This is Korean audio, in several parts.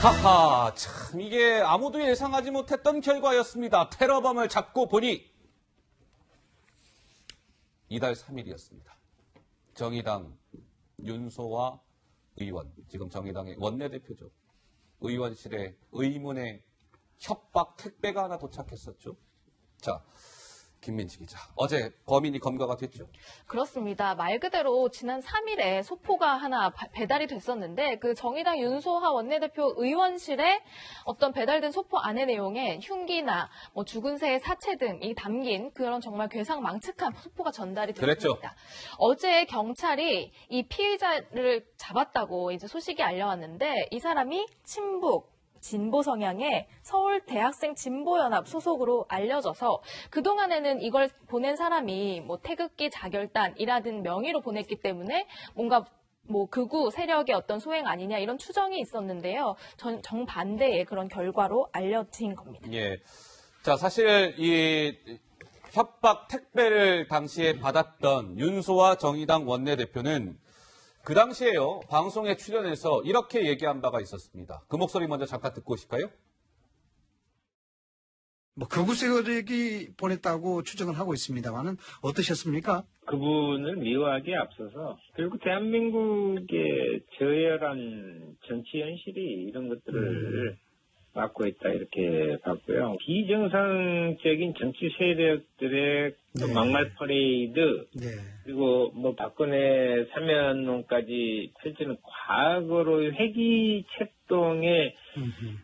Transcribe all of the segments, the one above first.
하하, 참 이게 아무도 예상하지 못했던 결과였습니다. 테러범을 잡고 보니 이달 3일이었습니다. 정의당 윤소아 의원, 지금 정의당의 원내대표죠. 의원실에 의문의 협박 택배가 하나 도착했었죠. 자, 김민지 기자. 어제 범인이 검거가 됐죠? 그렇습니다. 말 그대로 지난 3일에 소포가 하나 배달이 됐었는데 그 정의당 윤소하 원내대표 의원실에 어떤 배달된 소포 안의 내용에 흉기나 뭐 죽은 새의 사체 등이 담긴 그런 정말 괴상망측한 소포가 전달이 됐습니다. 그랬죠. 어제 경찰이 이 피의자를 잡았다고 이제 소식이 알려왔는데 이 사람이 친북 진보 성향의 서울 대학생 진보연합 소속으로 알려져서 그동안에는 이걸 보낸 사람이 뭐 태극기 자결단이라는 명의로 보냈기 때문에 뭔가 뭐 극우 세력의 어떤 소행 아니냐 이런 추정이 있었는데요. 정반대의 그런 결과로 알려진 겁니다. 예. 자, 사실 이 협박 택배를 당시에 받았던 윤소아 정의당 원내대표는 그 당시에요, 방송에 출연해서 이렇게 얘기한 바가 있었습니다. 그 목소리 먼저 잠깐 듣고 오실까요? 극우 세력이 보냈다고 추정을 하고 있습니다만은 어떠셨습니까? 그분을 미워하기에 앞서서 결국 대한민국의 저열한 정치 현실이 이런 것들을 맡고 있다 이렇게 봤고요. 비정상적인 정치 세력들의 네. 막말 퍼레이드 네. 그리고 뭐 박근혜 사면론까지 펼치는 과거로 회기 책동의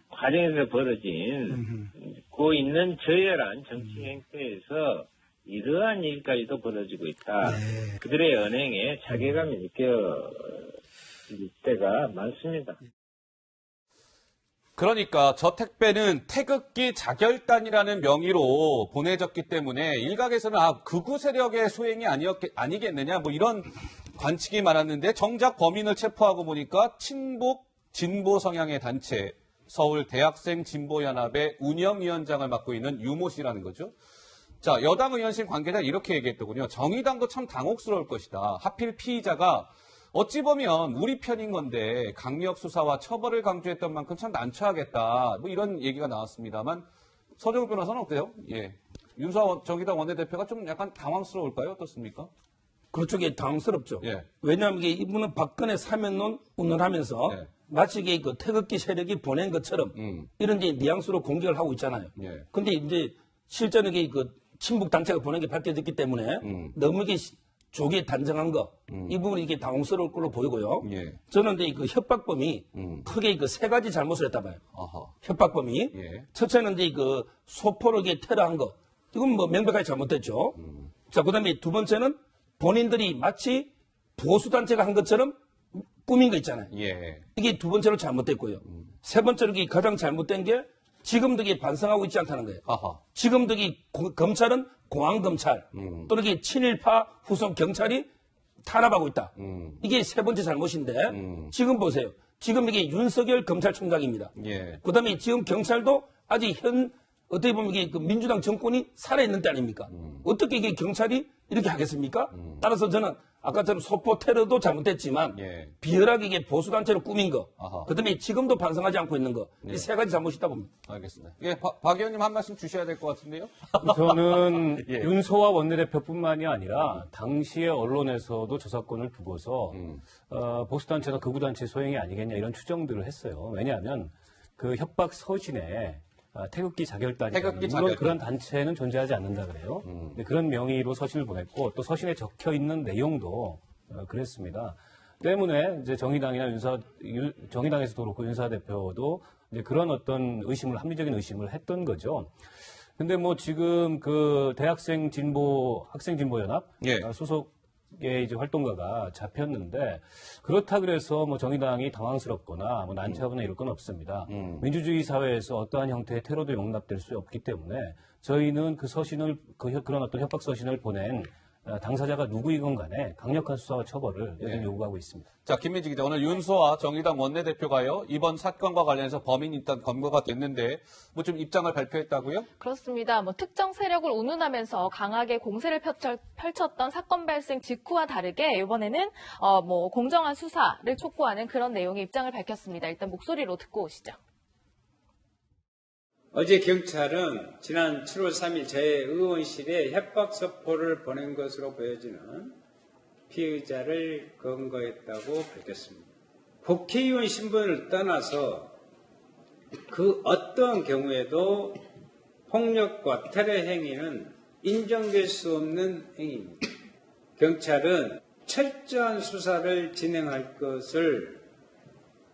과정에서 벌어진 고 있는 저열한 정치 행태에서 이러한 일까지도 벌어지고 있다. 네. 그들의 언행에 자괴감이 느껴질 때가 많습니다. 그러니까 저 택배는 태극기 자결단이라는 명의로 보내졌기 때문에 일각에서는 극우 세력의 소행이 아니겠느냐 뭐 이런 관측이 많았는데 정작 범인을 체포하고 보니까 친북 진보 성향의 단체 서울 대학생 진보연합의 운영위원장을 맡고 있는 유모 씨라는 거죠. 자, 여당 의원실 관계자 이렇게 얘기했더군요. 정의당도 참 당혹스러울 것이다. 하필 피의자가 어찌 보면 우리 편인 건데 강력 수사와 처벌을 강조했던 만큼 참 난처하겠다. 뭐 이런 얘기가 나왔습니다만 서정욱 변호사는 어때요? 예, 윤소아 정의당 원내대표가 좀 약간 당황스러울까요? 어떻습니까? 그렇죠. 이게 당황스럽죠. 예. 왜냐하면 이게 이분은 박근혜 사면론 운운하면서 예. 마치 이게 그 태극기 세력이 보낸 것처럼 이런 이제 뉘앙스로 공격을 하고 있잖아요. 예. 근데 이제 실제는 이게 그 친북 단체가 보낸 게 밝혀졌기 때문에 너무 이게 조기에 단정한 거, 이 부분이 이게 당황스러울 걸로 보이고요. 예. 저는 이제 그 협박범이 크게 그 세 가지 잘못을 했다 봐요. 아하. 협박범이. 예. 첫째는 이제 그 소포를 이게 테러한 거. 이건 뭐 명백하게 잘못됐죠. 자, 그 다음에 두 번째는 본인들이 마치 보수단체가 한 것처럼 꾸민 거 있잖아요. 예. 이게 두 번째로 잘못됐고요. 세 번째로 이게 가장 잘못된 게 지금도 이게 반성하고 있지 않다는 거예요. 아하. 지금도 이 검찰은 공안검찰 또는 이게 친일파 후속 경찰이 탄압하고 있다. 이게 세 번째 잘못인데 지금 보세요. 지금 이게 윤석열 검찰총장입니다. 예. 그다음에 지금 경찰도 아직 어떻게 보면 이게 그 민주당 정권이 살아있는 때 아닙니까? 어떻게 이게 경찰이 이렇게 하겠습니까? 따라서 저는 아까처럼 소포 테러도 잘못됐지만 예. 비열하게 이게 보수단체로 꾸민 거, 아하. 그다음에 지금도 반성하지 않고 있는 거, 이 세 가지 잘못이 있다 봅니다. 알겠습니다. 예, 박 의원님 한 말씀 주셔야 될 것 같은데요. 저는 예. 윤소아 원내대표뿐만이 아니라 당시의 언론에서도 저 사건을 두고서 보수단체나 극우단체 소행이 아니겠냐 이런 추정들을 했어요. 왜냐하면 그 협박 서신에 태극기 자결단이라는 태극기 물론 자결단. 그런 단체는 존재하지 않는다 그래요. 근데 그런 명의로 서신을 보냈고 또 서신에 적혀 있는 내용도 그랬습니다. 때문에 이제 정의당이나 정의당에서도 그렇고 윤소아 대표도 이제 그런 어떤 합리적인 의심을 했던 거죠. 근데 뭐 지금 그 학생 진보 연합 예. 소속의 이제 활동가가 잡혔는데 그렇다 그래서 뭐 정의당이 당황스럽거나 뭐 난처하거나 이럴 건 없습니다. 민주주의 사회에서 어떠한 형태의 테러도 용납될 수 없기 때문에 저희는 그 서신을 그런 어떤 협박 서신을 보낸 당사자가 누구이건 간에 강력한 수사와 처벌을 여전히 네. 요구하고 있습니다. 자, 김민지 기자, 오늘 윤소아 정의당 원내대표가요, 이번 사건과 관련해서 범인이 일단 검거가 됐는데, 뭐 좀 입장을 발표했다고요? 그렇습니다. 뭐 특정 세력을 운운하면서 강하게 공세를 펼쳤던 사건 발생 직후와 다르게 이번에는 뭐 공정한 수사를 촉구하는 그런 내용의 입장을 밝혔습니다. 일단 목소리로 듣고 오시죠. 어제 경찰은 지난 7월 3일 제 의원실에 협박서포를 보낸 것으로 보여지는 피의자를 검거했다고 밝혔습니다. 국회의원 신분을 떠나서 그 어떤 경우에도 폭력과 테러 행위는 인정될 수 없는 행위입니다. 경찰은 철저한 수사를 진행할 것을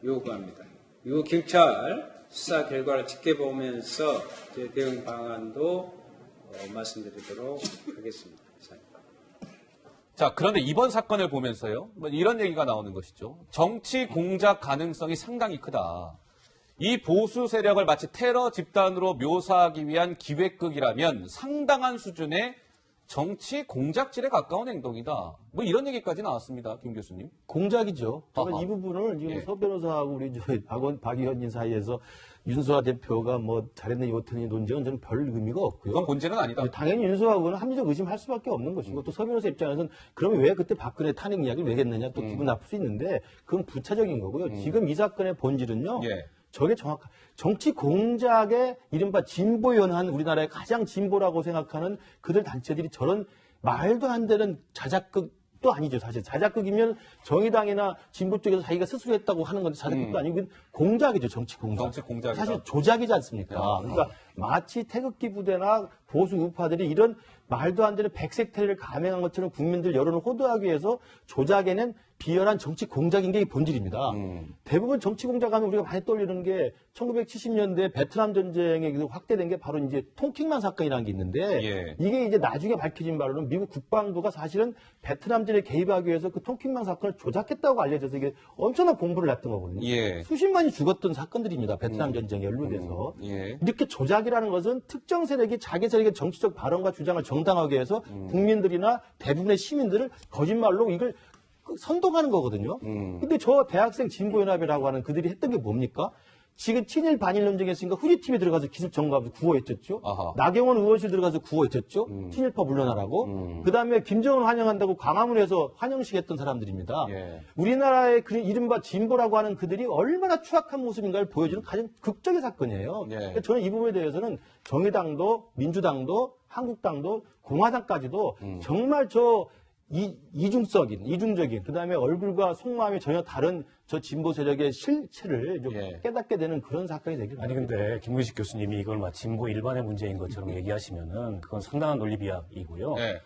요구합니다. 이후 경찰 수사 결과를 지켜보면서 제 대응 방안도 말씀드리도록 하겠습니다. 자, 그런데 이번 사건을 보면서요, 뭐 이런 얘기가 나오는 것이죠. 정치 공작 가능성이 상당히 크다. 이 보수 세력을 마치 테러 집단으로 묘사하기 위한 기획극이라면 상당한 수준의 정치 공작질에 가까운 행동이다. 뭐 이런 얘기까지 나왔습니다, 김 교수님. 공작이죠. 저는 아하. 이 부분을 지금 예. 서 변호사하고 우리 박 의원님 사이에서 윤소아 대표가 뭐 잘했느니 못했느니 논쟁은 저는 별 의미가 없고요. 그건 본질은 아니다. 당연히 윤소아하고는 합리적 의심할 수밖에 없는 것이고 또 서 변호사 입장에서는 그러면 왜 그때 박근혜 탄핵 이야기를 왜 했느냐 또 기분 나쁠 수 있는데 그건 부차적인 거고요. 지금 이 사건의 본질은요. 예. 저게 정확한 정치 공작의 이른바 진보 연한 우리나라의 가장 진보라고 생각하는 그들 단체들이 저런 말도 안 되는 자작극도 아니죠. 사실 자작극이면 정의당이나 진보 쪽에서 자기가 스스로 했다고 하는 건데 자작극도 아니고 이건 공작이죠. 정치 공작. 정치 공작이다. 사실 조작이지 않습니까? 그러니까 마치 태극기 부대나 보수 우파들이 이런 말도 안 되는 백색 테러를 감행한 것처럼 국민들 여론을 호도하기 위해서 조작에는 비열한 정치 공작인 게 이 본질입니다. 대부분 정치 공작하면 우리가 많이 떠올리는 게 1970년대 베트남 전쟁에 확대된 게 바로 이제 통킹만 사건이라는 게 있는데 예. 이게 이제 나중에 밝혀진 바로는 미국 국방부가 사실은 베트남전에 개입하기 위해서 그 통킹만 사건을 조작했다고 알려져서 이게 엄청난 공부를 했던 거거든요. 예. 수십만이 죽었던 사건들입니다. 베트남 전쟁에 연루돼서. 예. 이렇게 조작이라는 것은 특정 세력이 자기 세력의 정치적 발언과 주장을 정당하게 해서 국민들이나 대부분의 시민들을 거짓말로 이걸 선동하는 거거든요. 근데 저 대학생 진보연합이라고 하는 그들이 했던 게 뭡니까? 지금 친일 반일 논쟁했으니까 후지팀에 들어가서 기습 점거하면서 구호했었죠. 아하. 나경원 의원실 들어가서 구호했었죠. 친일파 물러나라고. 그다음에 김정은 환영한다고 광화문에서 환영식 했던 사람들입니다. 예. 우리나라의 그 이른바 진보라고 하는 그들이 얼마나 추악한 모습인가를 보여주는 가장 극적의 사건이에요. 예. 그러니까 저는 이 부분에 대해서는 정의당도 민주당도 한국당도 공화당까지도 정말 이중적인 그다음에 얼굴과 속마음이 전혀 다른 저 진보 세력의 실체를 좀 예. 깨닫게 되는 그런 사건이 되길 아니 바랍니다. 근데 김문식 교수님이 이걸 막 진보 일반의 문제인 것처럼 얘기하시면은 그건 상당한 논리 비약이고요. 예.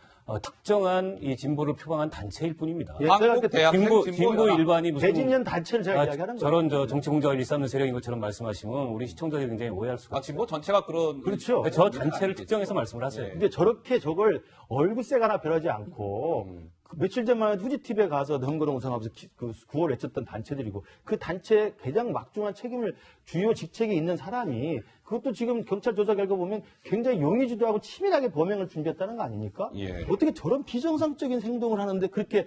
특정한 이 진보를 표방한 단체일 뿐입니다. 예, 한국 제가 대학생 진보 일반이 무슨 대진년 단체를 제가 이야기하는 거예요. 저런 정치 공작을 일삼는 세력인 것처럼 말씀하시면 우리 시청자들이 굉장히 오해할 수가 아, 지금 뭐 전체가 그런. 그렇죠. 저 단체를 특정해서 말씀을 하세요. 근데 저렇게 저걸 얼굴색 하나 변하지 않고 그 며칠 전만 해도 후지TV에 가서 덩그러 우승하면서 그 구호를 외쳤던 단체들이고 그 단체의 가장 막중한 책임을 주요 직책에 있는 사람이 그것도 지금 경찰 조사 결과 보면 굉장히 용의주도하고 치밀하게 범행을 준비했다는 거 아닙니까? 예. 어떻게 저런 비정상적인 행동을 하는데 그렇게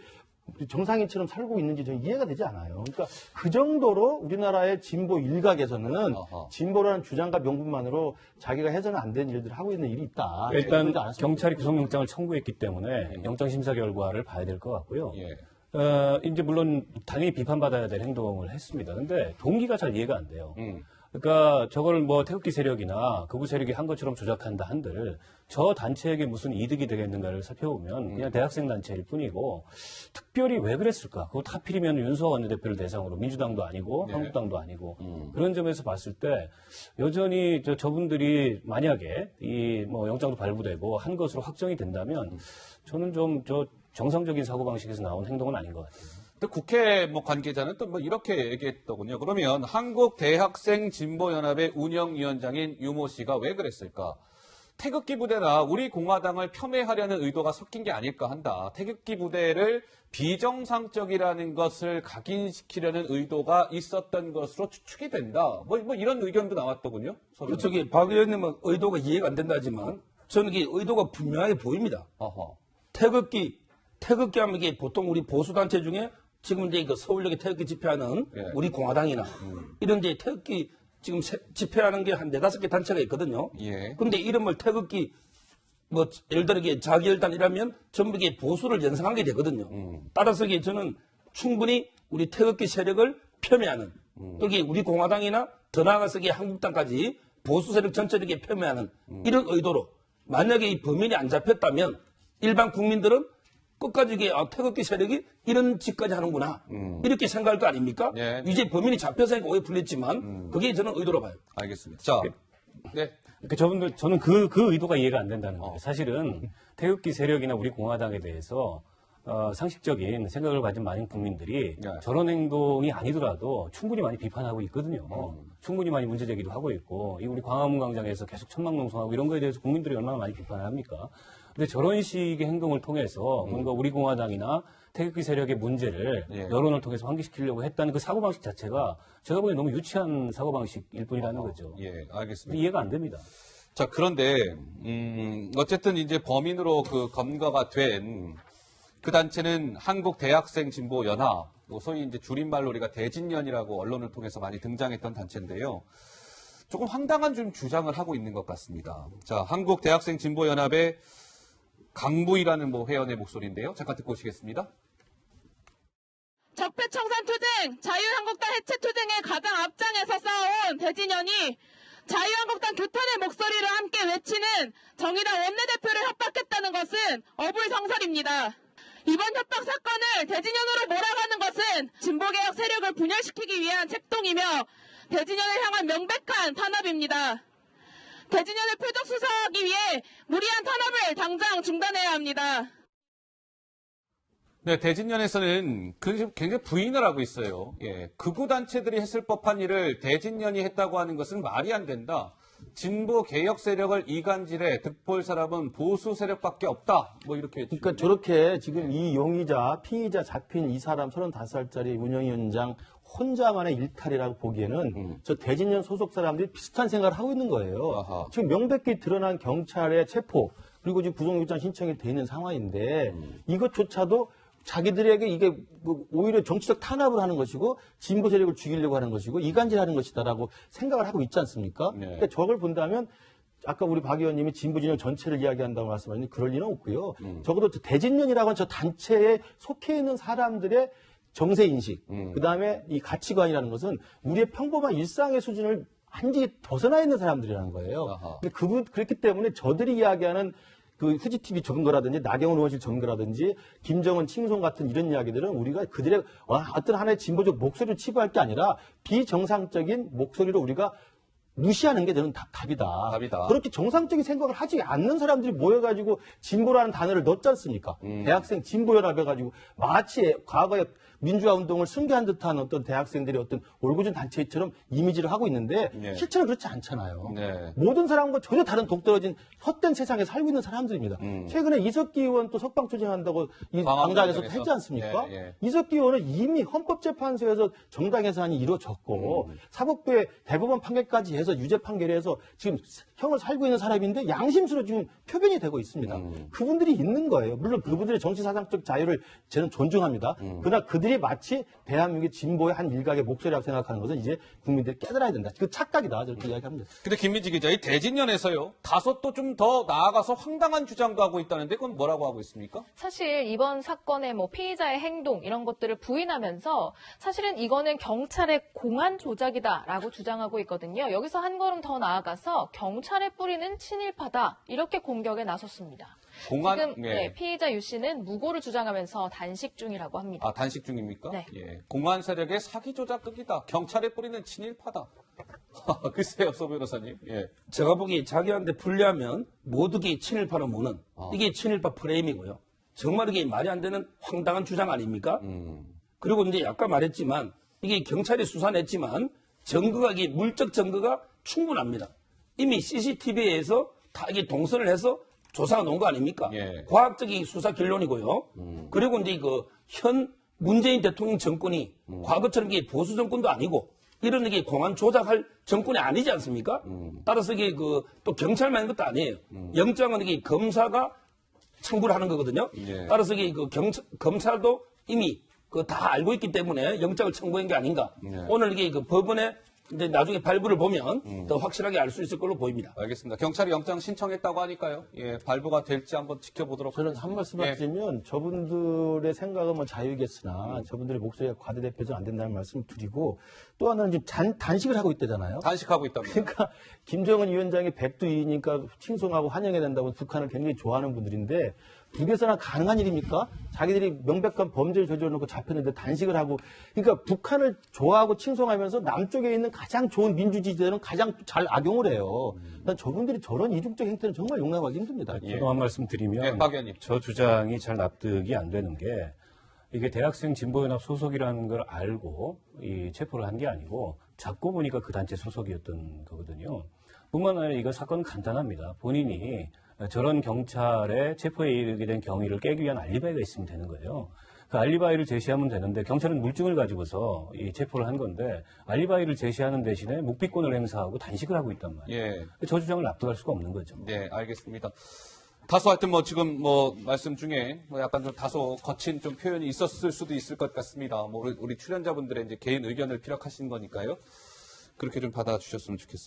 정상인처럼 살고 있는지 저는 이해가 되지 않아요. 그러니까 그 정도로 우리나라의 진보 일각에서는 어허. 진보라는 주장과 명분만으로 자기가 해서는 안 되는 일들을 하고 있는 일이 있다. 일단 그러지 않았습니까? 경찰이 구속영장을 청구했기 때문에 영장 심사 결과를 봐야 될 것 같고요. 예. 이제 물론 당연히 비판받아야 될 행동을 했습니다. 근데 동기가 잘 이해가 안 돼요. 음. 그러니까 저걸 뭐 태극기 세력이나 극우 세력이 한 것처럼 조작한다 한들 저 단체에게 무슨 이득이 되겠는가를 살펴보면 그냥 대학생 단체일 뿐이고 특별히 왜 그랬을까? 그거 하필이면 윤소아 원내대표를 대상으로 민주당도 아니고 네. 한국당도 아니고 그런 점에서 봤을 때 여전히 저분들이 만약에 이 뭐 영장도 발부되고 한 것으로 확정이 된다면 저는 좀 정상적인 사고방식에서 나온 행동은 아닌 것 같아요. 근데 국회 뭐 관계자는 또 뭐 이렇게 얘기했더군요. 그러면 한국 대학생 진보연합의 운영위원장인 유모 씨가 왜 그랬을까? 태극기 부대나 우리 공화당을 폄훼하려는 의도가 섞인 게 아닐까 한다. 태극기 부대를 비정상적이라는 것을 각인시키려는 의도가 있었던 것으로 추측이 된다. 뭐 이런 의견도 나왔더군요. 저기 박 의원님은 의도가 이해가 안 된다지만 저는 이 의도가 분명하게 보입니다. 어허. 태극기 하면 이게 보통 우리 보수단체 중에 지금 이제 그 서울역에 태극기 집회하는 예. 우리 공화당이나 이런 이제 태극기 지금 집회하는 게 한 4-5개 단체가 있거든요. 예. 근데 이름을 태극기 뭐 예를 들어 이게 자기열단이라면 전부 이게 보수를 연상한 게 되거든요. 따라서 이게 저는 충분히 우리 태극기 세력을 폄훼하는 또 이게 우리 공화당이나 더 나아가서 이게 한국당까지 보수 세력 전체를 이렇게 폄훼하는 이런 의도로 만약에 이 범인이 안 잡혔다면 일반 국민들은 끝까지 이게 태극기 세력이 이런 짓까지 하는구나 이렇게 생각할 거 아닙니까? 예. 이제 범인이 잡혀서 오해 풀렸지만 그게 저는 의도로 봐요. 알겠습니다. 자, 네. 그러니까 저는 그 의도가 이해가 안 된다는 거예요. 사실은 태극기 세력이나 우리 공화당에 대해서 상식적인 생각을 가진 많은 국민들이 네. 저런 행동이 아니더라도 충분히 많이 비판하고 있거든요. 충분히 많이 문제 제기도 하고 있고, 이 우리 광화문 광장에서 계속 천막농성하고 이런 거에 대해서 국민들이 얼마나 많이 비판을 합니까? 근데 저런 식의 행동을 통해서 뭔가 우리 공화당이나 태극기 세력의 문제를 예. 여론을 통해서 환기시키려고 했다는 그 사고방식 자체가 제가 보기엔 너무 유치한 사고방식일 뿐이라는 거죠. 예, 알겠습니다. 이해가 안 됩니다. 자, 그런데, 어쨌든 이제 범인으로 그 검거가 된 그 단체는 한국대학생진보연합, 소위 이제 줄임말로 우리가 대진연이라고 언론을 통해서 많이 등장했던 단체인데요. 조금 황당한 좀 주장을 하고 있는 것 같습니다. 자, 한국대학생진보연합의 강부희라는 회원의 목소리인데요. 잠깐 듣고 오시겠습니다. 적폐청산투쟁, 자유한국당 해체투쟁에 가장 앞장에서 싸워온 대진연이 자유한국당 규탄의 목소리를 함께 외치는 정의당 원내대표를 협박했다는 것은 어불성설입니다. 이번 협박 사건을 대진연으로 몰아가는 것은 진보개혁 세력을 분열시키기 위한 책동이며 대진연을 향한 명백한 탄압입니다. 대진연을 표적수사하기 위해 무리한 탄압을 당장 중단해야 합니다. 네, 대진연에서는 굉장히 부인을 하고 있어요. 예, 극우 단체들이 했을 법한 일을 대진연이 했다고 하는 것은 말이 안 된다. 진보 개혁 세력을 이간질해 득볼 사람은 보수 세력밖에 없다. 이렇게. 그러니까 저렇게 지금 이 용의자, 피의자 잡힌 이 사람 35살짜리 운영위원장 혼자만의 일탈이라고 보기에는 저 대진연 소속 사람들이 비슷한 생각을 하고 있는 거예요. 아하. 지금 명백히 드러난 경찰의 체포 그리고 지금 구속영장 신청이 돼 있는 상황인데 이것조차도 자기들에게 이게 오히려 정치적 탄압을 하는 것이고 진보 세력을 죽이려고 하는 것이고 이간질하는 것이다라고 생각을 하고 있지 않습니까? 네. 그러니까 저걸 본다면 아까 우리 박 의원님이 진보 진영 전체를 이야기한다고 말씀하셨는데 그럴 리는 없고요. 적어도 대진연이라고 하는 저 단체에 속해 있는 사람들의 정세인식, 그다음에 이 가치관이라는 것은 우리의 평범한 일상의 수준을 완전히 벗어나 있는 사람들이라는 거예요. 아하. 근데 그렇기 때문에 저들이 이야기하는 그 후지TV 점거라든지 나경원 의원실 점거라든지 김정은 칭송 같은 이런 이야기들은 우리가 그들의 어떤 하나의 진보적 목소리를 치부할 게 아니라 비정상적인 목소리로 우리가 무시하는 게 저는 답이다. 답이다. 그렇게 정상적인 생각을 하지 않는 사람들이 모여가지고 진보라는 단어를 넣었지 않습니까? 대학생 진보연합 해가지고 마치 과거에 민주화 운동을 승계한 듯한 어떤 대학생들이 어떤 올고준 단체처럼 이미지를 하고 있는데 네. 실제는 그렇지 않잖아요. 네. 모든 사람과 전혀 다른 독떨어진 헛된 세상에 살고 있는 사람들입니다. 최근에 이석기 의원 또 석방 투쟁한다고 이 광장에서 했지 않습니까? 예, 예. 이석기 의원은 이미 헌법재판소에서 정당 해산이 이루어졌고 사법부의 대법원 판결까지 해서 유죄 판결해서 지금 형을 살고 있는 사람인데 양심수로 지금 표변이 되고 있습니다. 그분들이 있는 거예요. 물론 그분들의 정치 사상적 자유를 저는 존중합니다. 그러나 그들이 마치 대한민국의 진보의 한 일각의 목소리라고 생각하는 것은 이제 국민들이 깨달아야 된다. 그 착각이다. 저렇게 이야기합니다. 근데 김민지 기자, 이 대진연에서요, 다소 또 좀 더 나아가서 황당한 주장도 하고 있다는데 그건 뭐라고 하고 있습니까? 사실 이번 사건의 피의자의 행동 이런 것들을 부인하면서 사실은 이거는 경찰의 공안 조작이다라고 주장하고 있거든요. 여기서 한 걸음 더 나아가서 경찰의 뿌리는 친일파다 이렇게 공격에 나섰습니다. 지금 예. 피의자 유 씨는 무고를 주장하면서 단식 중이라고 합니다. 아, 단식 중입니까? 네. 예. 공안 세력의 사기 조작극이다. 경찰의 뿌리는 친일파다. 글쎄요, 소 변호사님. 예. 제가 보기에 자기한테 불리하면 모두게 친일파로 무는 이게 친일파 프레임이고요. 정말 이게 말이 안 되는 황당한 주장 아닙니까? 그리고 이제 아까 말했지만 이게 경찰이 수사냈지만 증거가 이게 물적 증거가 충분합니다. 이미 CCTV에서 다 이게 동선을 해서 조사가 놓은 거 아닙니까? 예. 과학적인 수사 결론이고요. 그리고 이제 현 문재인 대통령 정권이 과거처럼 이게 보수 정권도 아니고 이런 게 공안 조작할 정권이 아니지 않습니까? 따라서 이게 또 경찰만 있는 것도 아니에요. 영장은 이게 검사가 청구를 하는 거거든요. 예. 따라서 이게 그 검찰도 이미 그 다 알고 있기 때문에 영장을 청구한 게 아닌가. 예. 오늘 이게 그 법원에 이제 나중에 발부를 보면 더 확실하게 알 수 있을 걸로 보입니다. 알겠습니다. 경찰이 영장 신청했다고 하니까요. 예, 발부가 될지 한번 지켜보도록 저는 하겠습니다. 한 말씀만 드리면 저분들의 생각은 뭐 자유겠으나 저분들의 목소리가 과대대표는 안 된다는 말씀을 드리고 또 하나는 지금 단식을 하고 있다잖아요. 단식하고 있답니다. 그러니까 김정은 위원장이 백두이니까 칭송하고 환영해야 된다고 북한을 굉장히 좋아하는 분들인데 북에서나 가능한 일입니까? 자기들이 명백한 범죄를 저질러놓고 잡혔는데 단식을 하고 그러니까 북한을 좋아하고 칭송하면서 남쪽에 있는 가장 좋은 민주주의자들은 가장 잘 악용을 해요. 난 저분들이 저런 이중적 행태는 정말 용납하기 힘듭니다. 저도 한 말씀 드리면 예, 박 의원님. 저 주장이 잘 납득이 안 되는 게 이게 대학생 진보연합 소속이라는 걸 알고 이 체포를 한 게 아니고 잡고 보니까 그 단체 소속이었던 거거든요. 뿐만 아니라 이거 사건은 간단합니다. 본인이 저런 경찰의 체포에 이르게 된 경위를 깨기 위한 알리바이가 있으면 되는 거예요. 그 알리바이를 제시하면 되는데 경찰은 물증을 가지고서 이 체포를 한 건데 알리바이를 제시하는 대신에 묵비권을 행사하고 단식을 하고 있단 말이에요. 예. 저 주장을 납득할 수가 없는 거죠. 네, 알겠습니다. 다소 하여튼 뭐 지금 뭐 말씀 중에 뭐 약간 좀 다소 거친 좀 표현이 있었을 수도 있을 것 같습니다. 뭐 우리 출연자분들의 이제 개인 의견을 피력하신 거니까요. 그렇게 좀 받아주셨으면 좋겠습니다.